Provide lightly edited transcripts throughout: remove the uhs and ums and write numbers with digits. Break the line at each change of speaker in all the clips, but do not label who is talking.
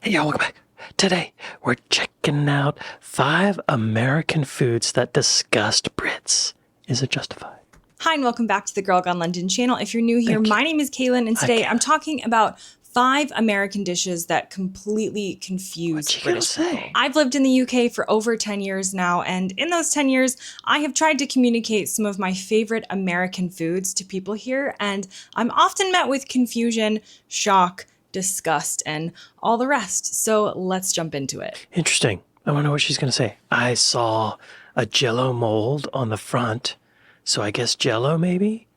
Hey, y'all, welcome back. Today, we're checking out 5 American foods that disgust Brits. Is it justified?
Hi, and welcome back to the Girl Gone London channel. If you're new here, my name is Kaylin, and today I'm talking about 5 American dishes that completely confuse British people. I've lived in the UK for over 10 years now, and in those 10 years, I have tried to communicate some of my favorite American foods to people here, and I'm often met with confusion, shock, disgust, and all the rest. So let's jump into it.
Interesting. I want to know what she's going to say. I saw a jello mold on the front, so I guess jello maybe?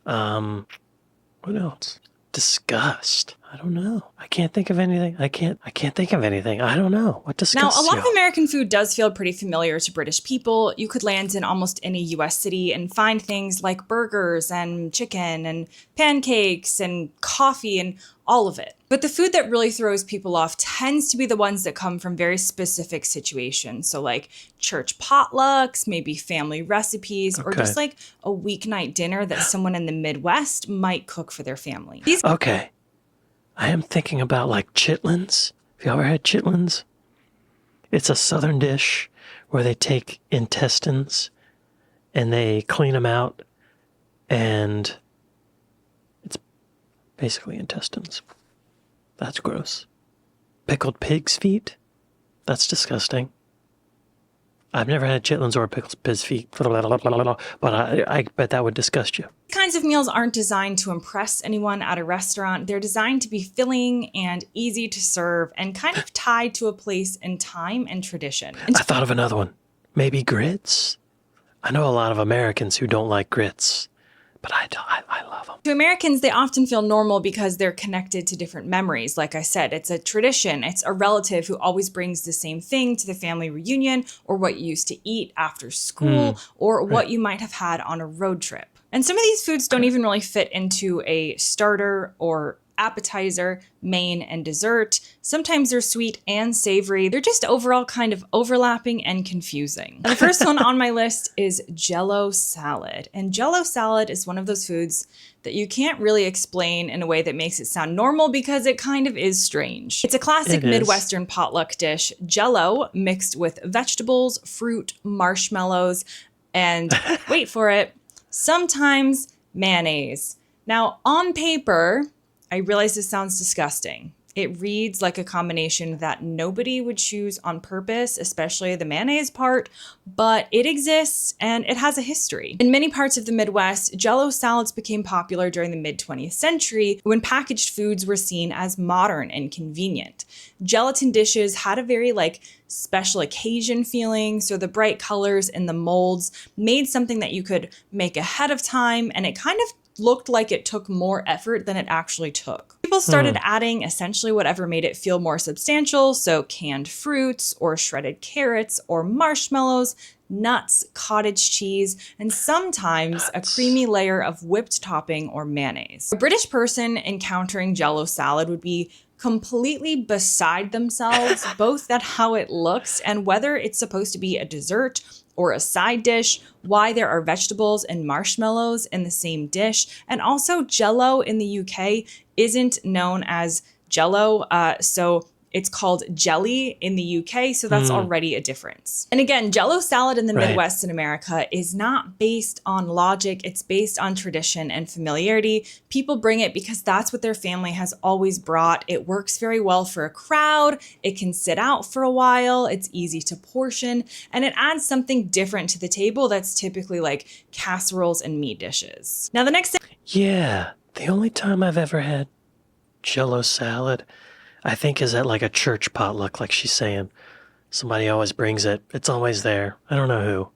What else? Disgust. I don't know. I can't think of anything. I can't think of anything. I don't know. What disgusts
Now, a lot
you?
of American food does feel pretty familiar to British people. You could land in almost any US city and find things like burgers and chicken and pancakes and coffee and all of it. But the food that really throws people off tends to be the ones that come from very specific situations. So like church potlucks, maybe family recipes, or just like a weeknight dinner that someone in the Midwest might cook for their family.
Okay. I am thinking about like chitlins. Have you ever had chitlins? It's a southern dish where they take intestines and they clean them out, and it's basically intestines. That's gross. Pickled pig's feet? That's disgusting. I've never had chitlins or pickled pig's feet, but I bet that would disgust you.
These kinds of meals aren't designed to impress anyone at a restaurant. They're designed to be filling and easy to serve and kind of tied to a place in time and tradition.
I thought of another one. Maybe grits? I know a lot of Americans who don't like grits, but I love them.
To Americans, they often feel normal because they're connected to different memories. Like I said, it's a tradition. It's a relative who always brings the same thing to the family reunion, or what you used to eat after school, or what you might have had on a road trip. And some of these foods don't even really fit into a starter or appetizer, main, and dessert. Sometimes they're sweet and savory. They're just overall kind of overlapping and confusing. And the first one on my list is jello salad. And jello salad is one of those foods that you can't really explain in a way that makes it sound normal because it kind of is strange. It's a classic Midwestern potluck dish, jello mixed with vegetables, fruit, marshmallows, and wait for it, sometimes mayonnaise. Now, on paper, I realize this sounds disgusting. It reads like a combination that nobody would choose on purpose, especially the mayonnaise part, but it exists and it has a history. In many parts of the Midwest, jello salads became popular during the mid-20th century when packaged foods were seen as modern and convenient. Gelatin dishes had a very special occasion feeling, so the bright colors and the molds made something that you could make ahead of time, and it kind of looked like it took more effort than it actually took. People started adding essentially whatever made it feel more substantial, so canned fruits or shredded carrots or marshmallows, nuts, cottage cheese, and sometimes a creamy layer of whipped topping or mayonnaise. A British person encountering jello salad would be completely beside themselves, both at how it looks and whether it's supposed to be a dessert or a side dish, why there are vegetables and marshmallows in the same dish, and also jello in the UK isn't known as jello, so it's called jelly in the UK, so that's already a difference. And again, jello salad in the Midwest in America is not based on logic, it's based on tradition and familiarity. People bring it because that's what their family has always brought. It works very well for a crowd, it can sit out for a while, it's easy to portion, and it adds something different to the table that's typically like casseroles and meat dishes. Now the next thing—
Yeah, the only time I've ever had jello salad, I think, is at like a church potluck, like she's saying. Somebody always brings it. It's always there. I don't know who.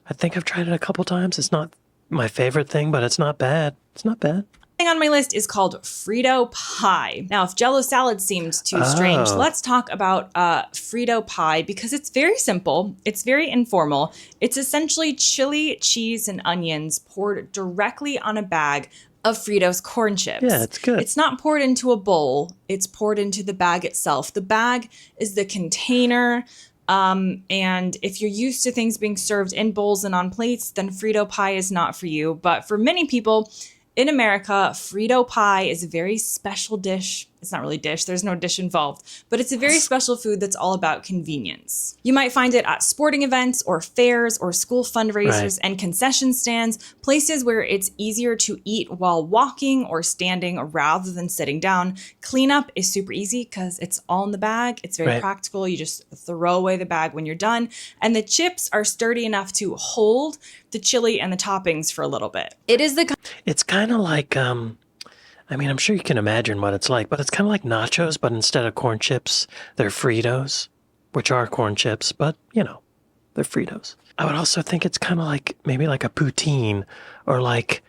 I think I've tried it a couple times. It's not my favorite thing, but it's not bad. It's not bad.
Thing on my list is called Frito pie. Now, if jello salad seemed too strange, let's talk about Frito pie because it's very simple. It's very informal. It's essentially chili, cheese, and onions poured directly on a bag of Fritos corn chips.
Yeah, it's good.
It's not poured into a bowl. It's poured into the bag itself. The bag is the container. And if you're used to things being served in bowls and on plates, then Frito pie is not for you. But for many people in America, Frito pie is a very special dish. It's not really dish. There's no dish involved, but it's a very special food that's all about convenience. You might find it at sporting events or fairs or school fundraisers and concession stands, places where it's easier to eat while walking or standing rather than sitting down. Cleanup is super easy because it's all in the bag. It's very practical. You just throw away the bag when you're done. And the chips are sturdy enough to hold the chili and the toppings for a little bit.
It's kind of like, I mean, I'm sure you can imagine what it's like, but it's kind of like nachos, but instead of corn chips, they're Fritos, which are corn chips, but, you know, they're Fritos. I would also think it's kind of like, maybe like a poutine, or like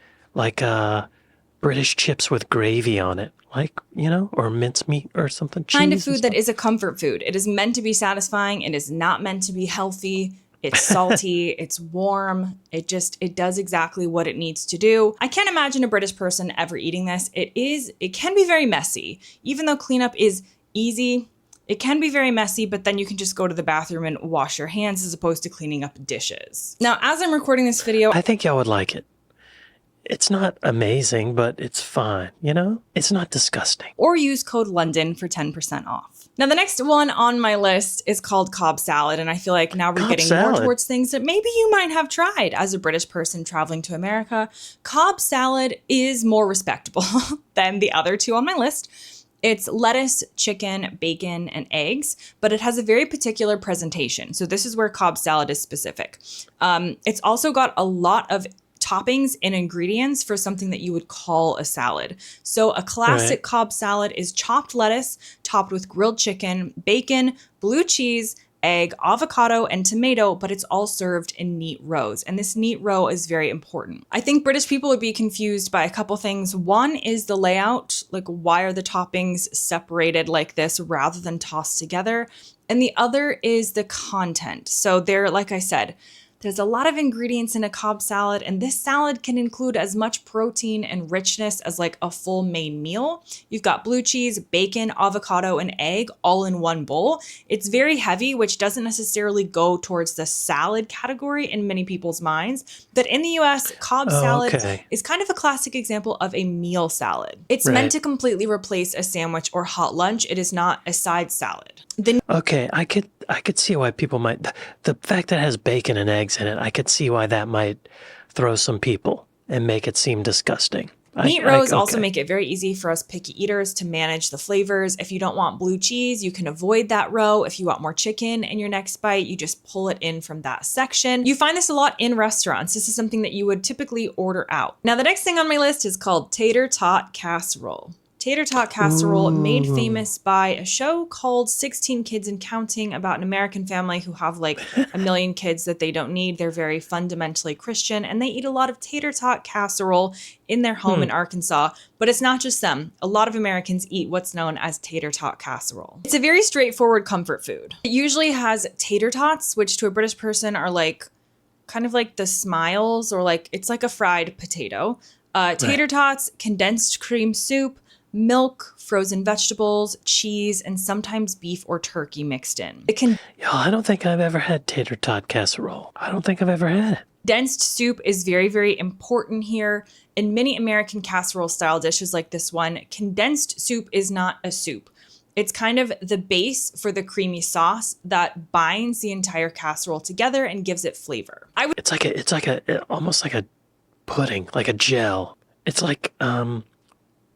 British chips with gravy on it, like, you know, or mincemeat or something.
Kind of food that is a comfort food. It is meant to be satisfying. It is not meant to be healthy. It's salty, it's warm, it does exactly what it needs to do. I can't imagine a British person ever eating this. It can be very messy. Even though cleanup is easy, it can be very messy, but then you can just go to the bathroom and wash your hands as opposed to cleaning up dishes. Now, as I'm recording this video,
I think y'all would like it. It's not amazing, but it's fine, you know? It's not disgusting.
Or use code LONDON for 10% off. Now, the next one on my list is called Cobb salad, and I feel like now we're getting more towards things that maybe you might have tried as a British person traveling to America. Cobb salad is more respectable than the other two on my list. It's lettuce, chicken, bacon, and eggs, but it has a very particular presentation. So this is where Cobb salad is specific. It's also got a lot of toppings and ingredients for something that you would call a salad. So a classic Cobb salad is chopped lettuce topped with grilled chicken, bacon, blue cheese, egg, avocado, and tomato, but it's all served in neat rows. And this neat row is very important. I think British people would be confused by a couple things. One is the layout, like why are the toppings separated like this rather than tossed together? And the other is the content. So there, like I said, there's a lot of ingredients in a Cobb salad, and this salad can include as much protein and richness as like a full main meal. You've got blue cheese, bacon, avocado, and egg all in one bowl. It's very heavy, which doesn't necessarily go towards the salad category in many people's minds. But in the US, Cobb salad is kind of a classic example of a meal salad. It's meant to completely replace a sandwich or hot lunch. It is not a side salad.
Okay, I could see why people might, the fact that it has bacon and eggs in it, I could see why that might throw some people and make it seem disgusting.
Meat rows also make it very easy for us picky eaters to manage the flavors. If you don't want blue cheese, you can avoid that row. If you want more chicken in your next bite, you just pull it in from that section. You find this a lot in restaurants. This is something that you would typically order out. Now, the next thing on my list is called Tater Tot Casserole. Tater tot casserole, made famous by a show called 16 Kids and Counting, about an American family who have like a million kids that they don't need. They're very fundamentally Christian, and they eat a lot of tater tot casserole in their home in Arkansas. But it's not just them. A lot of Americans eat what's known as tater tot casserole. It's a very straightforward comfort food. It usually has tater tots, which to a British person are like kind of like the smiles, or like it's like a fried potato. Tater tots, condensed cream soup, milk, frozen vegetables, cheese, and sometimes beef or turkey mixed in.
I don't think I've ever had tater tot casserole. I don't think I've ever had it.
Condensed soup is very, very important here. In many American casserole style dishes like this one, condensed soup is not a soup. It's kind of the base for the creamy sauce that binds the entire casserole together and gives it flavor.
It's almost like a pudding, like a gel. It's like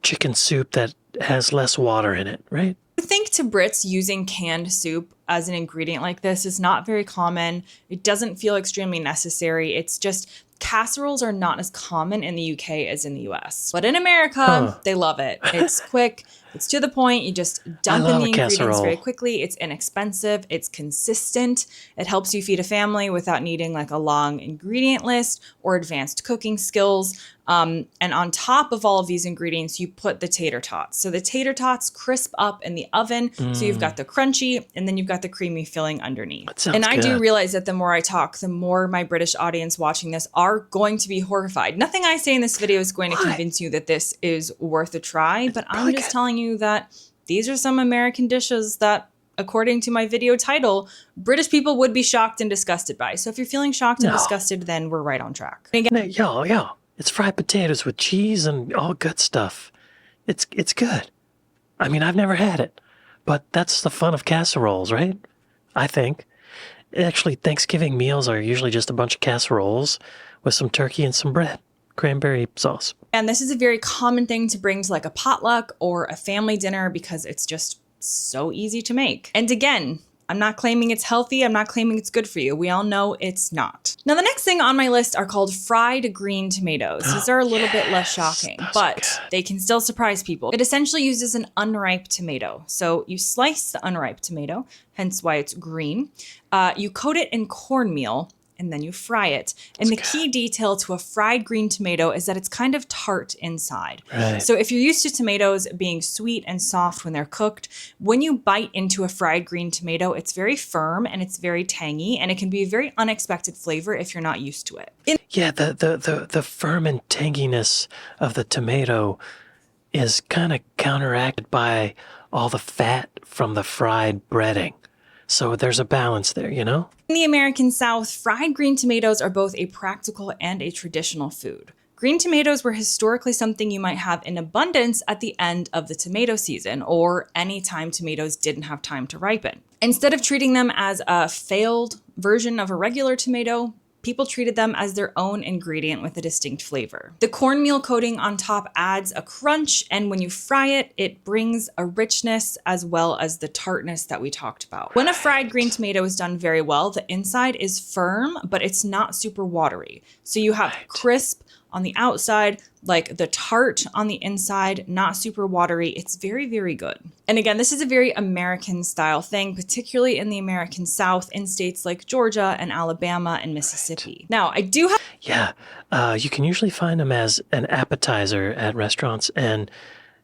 chicken soup that has less water in it, right?
I think to Brits, using canned soup as an ingredient like this is not very common. It doesn't feel extremely necessary. It's just casseroles are not as common in the UK as in the US. But in America, they love it. It's quick. It's to the point. You just dump in the ingredients very quickly. It's inexpensive. It's consistent. It helps you feed a family without needing like a long ingredient list or advanced cooking skills. And on top of all of these ingredients, you put the tater tots. So the tater tots crisp up in the oven. So you've got the crunchy, and then you've got the creamy filling underneath. And I do realize that the more I talk, the more my British audience watching this are going to be horrified. Nothing I say in this video is going to convince you that this is worth a try, but I'm just telling you that these are some American dishes that, according to my video title, British people would be shocked and disgusted by. So if you're feeling shocked and disgusted, then we're right on track.
It's fried potatoes with cheese and all good stuff. It's good. I mean, I've never had it, but that's the fun of casseroles, right? I think. Actually, Thanksgiving meals are usually just a bunch of casseroles with some turkey and some bread, cranberry sauce.
And this is a very common thing to bring to like a potluck or a family dinner because it's just so easy to make. And again, I'm not claiming it's healthy. I'm not claiming it's good for you. We all know it's not. Now, the next thing on my list are called fried green tomatoes. These are a little bit less shocking, but they can still surprise people. It essentially uses an unripe tomato. So you slice the unripe tomato, hence why it's green. You coat it in cornmeal, and then you fry it. And the key detail to a fried green tomato is that it's kind of tart inside.
Right.
So if you're used to tomatoes being sweet and soft when they're cooked, when you bite into a fried green tomato, it's very firm and it's very tangy, and it can be a very unexpected flavor if you're not used to it.
Yeah, the firm and tanginess of the tomato is kind of counteracted by all the fat from the fried breading. So there's a balance there, you know?
In the American South, fried green tomatoes are both a practical and a traditional food. Green tomatoes were historically something you might have in abundance at the end of the tomato season, or any time tomatoes didn't have time to ripen. Instead of treating them as a failed version of a regular tomato, people treated them as their own ingredient with a distinct flavor. The cornmeal coating on top adds a crunch, and when you fry it, it brings a richness as well as the tartness that we talked about. When a fried green tomato is done very well, the inside is firm, but it's not super watery. So you have crisp on the outside, like the tart on the inside, not super watery. It's very, very good. And again, this is a very American style thing, particularly in the American South in states like Georgia and Alabama and Mississippi. Now, I do have...
Yeah, you can usually find them as an appetizer at restaurants, and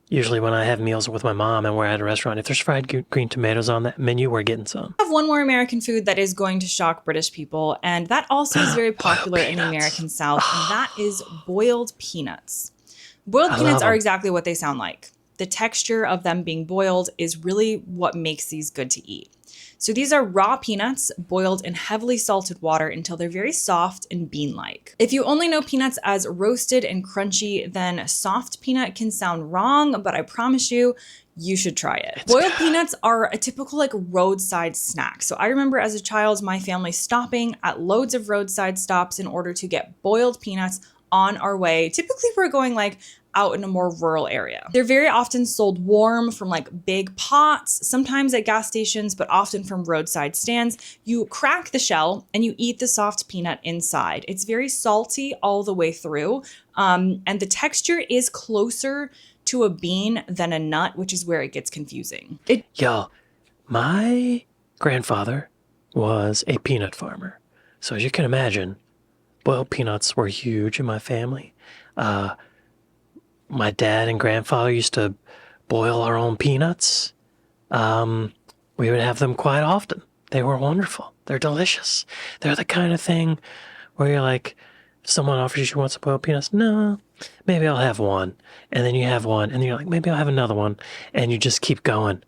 usually when I have meals with my mom and we're at a restaurant, if there's fried green tomatoes on that menu, we're getting some.
I have one more American food that is going to shock British people, and that also is very popular in the American South, and that is boiled peanuts. Boiled peanuts are exactly what they sound like. The texture of them being boiled is really what makes these good to eat. So these are raw peanuts boiled in heavily salted water until they're very soft and bean-like. If you only know peanuts as roasted and crunchy, then soft peanut can sound wrong, but I promise you, you should try it. Boiled peanuts are a typical like roadside snack. So I remember as a child, my family stopping at loads of roadside stops in order to get boiled peanuts on our way. Typically we're going like out in a more rural area. They're very often sold warm from like big pots, sometimes at gas stations, but often from roadside stands. You crack the shell and you eat the soft peanut inside. It's very salty all the way through. And the texture is closer to a bean than a nut, which is where it gets confusing.
Y'all, my grandfather was a peanut farmer. So as you can imagine, boiled peanuts were huge in my family. My dad and grandfather used to boil our own peanuts. We would have them quite often. They were wonderful. They're delicious. They're the kind of thing where you're like, if someone offers you some boiled peanuts, no, maybe I'll have one. And then you have one, and you're like, maybe I'll have another one. And you just keep going.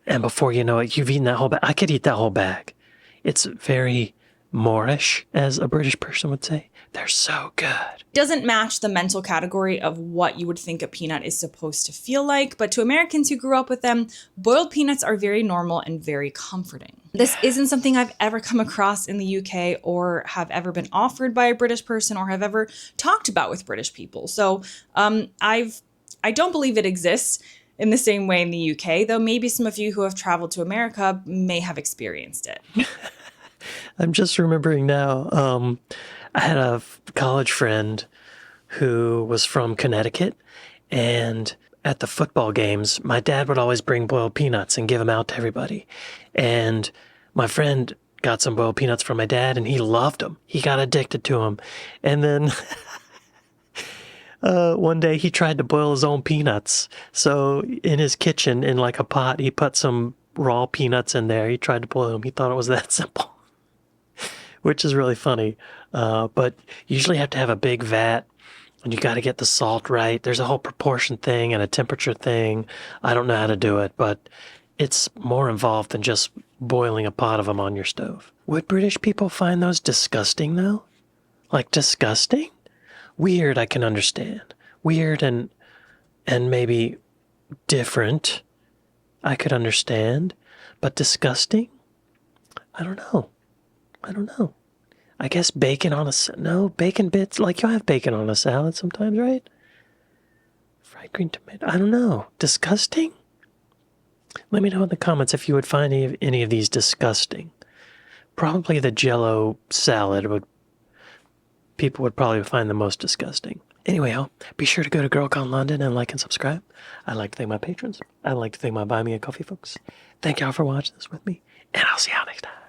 And before you know it, you've eaten that whole bag. I could eat that whole bag. It's very Moorish, as a British person would say. They're so good.
Doesn't match the mental category of what you would think a peanut is supposed to feel like, but to Americans who grew up with them, boiled peanuts are very normal and very comforting. This isn't something I've ever come across in the UK or have ever been offered by a British person or have ever talked about with British people. So I don't believe it exists in the same way in the UK, though maybe some of you who have traveled to America may have experienced it.
I'm just remembering now, I had a college friend who was from Connecticut, and at the football games, my dad would always bring boiled peanuts and give them out to everybody. And my friend got some boiled peanuts from my dad, and he loved them. He got addicted to them. And then one day he tried to boil his own peanuts. So in his kitchen, in like a pot, he put some raw peanuts in there. He tried to boil them. He thought it was that simple, which is really funny. But you usually have to have a big vat, and you got to get the salt right. There's a whole proportion thing and a temperature thing. I don't know how to do it, but it's more involved than just boiling a pot of them on your stove. Would British people find those disgusting, though? Like, disgusting? Weird, I can understand. Weird and maybe different, I could understand. But disgusting? I don't know. I guess bacon on a... No, bacon bits. Like, you'll have bacon on a salad sometimes, right? Fried green tomato. I don't know. Disgusting? Let me know in the comments if you would find any of these disgusting. Probably the jello salad people would probably find the most disgusting. Anyway, be sure to go to GirlCon London and like and subscribe. I'd like to thank my patrons. I'd like to thank my Buy Me a Coffee folks. Thank y'all for watching this with me, and I'll see y'all next time.